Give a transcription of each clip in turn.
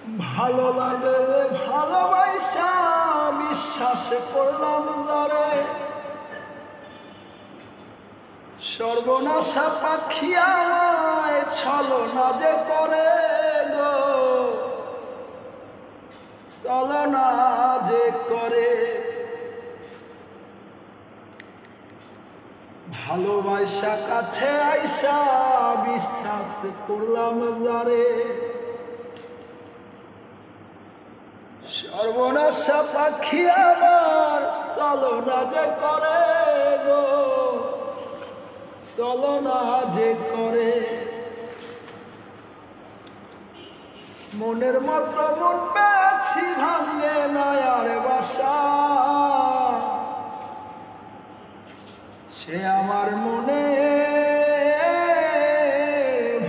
ভালো লাগে ভালোবাসা বিশ্বাস করলাম যারে, সর্বনাশা পাখি আমায় ছলনা যে করে গো, ছলনা যে করে। ভালোবাসা কাছে আইসা বিশ্বাস করলাম যারে, সর্বনাশা পাখি আমার ছলনা যে করে গো, ছলনা যে করে। মনের মতো মন পেয়েছি ভাঙে না আর বাসা, সে আমার মনে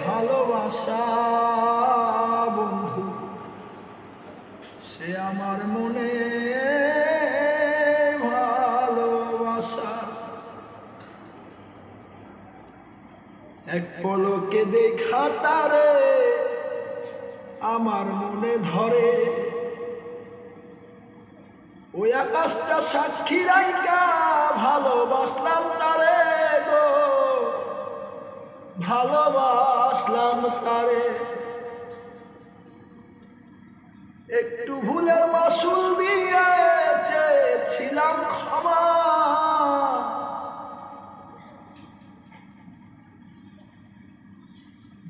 ভালোবাসা বন্ধু, সে আমার মনে ভালোবাসা। এক পলকে দেখা তারে আমার মনে ধরে, ওই আকাশটা সাক্ষী রাইকা ভালোবাসলাম তারে গো, ভালোবাসলাম তারে। একটু ভুলের মাসুল দিয়ে চেয়েছিলাম ক্ষমা,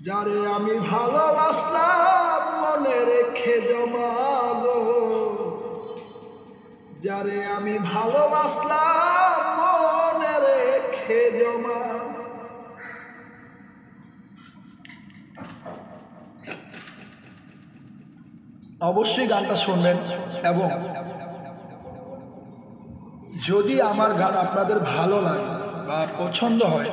যারে আমি ভালোবাসলাম মনে রেখে জমা গো, যারে আমি ভালোবাসলাম মনে রেখে জমা। অবশ্যই গানটা শুনবেন, এবং যদি আমার গান আপনাদের ভালো লাগে বা পছন্দ হয়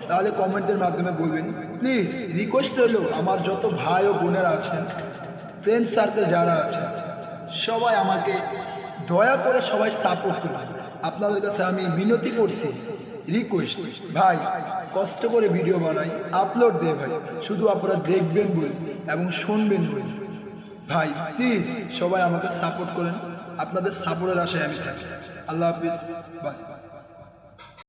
তাহলে কমেন্টের মাধ্যমে বলবেন। প্লিজ রিকোয়েস্ট রইল, আমার যত ভাই ও বোনেরা আছেন, ফ্রেন্ড সার্কেল যারা আছেন, সবাই আমাকে দয়া করে সবাই সাপোর্ট করবেন। আপনাদের কাছে আমি মিনতি করছি, রিকোয়েস্ট, ভাই কষ্ট করে ভিডিও বানাই, আপলোড দে ভাই, শুধু আপনারা দেখবেন বলে এবং শুনবেন বলে। ভাই প্লিজ সবাই আমাকে সাপোর্ট করেন, আপনাদের সাপোর্টের আশায় আমি থাকি। আল্লাহ হাফিজ, বাই।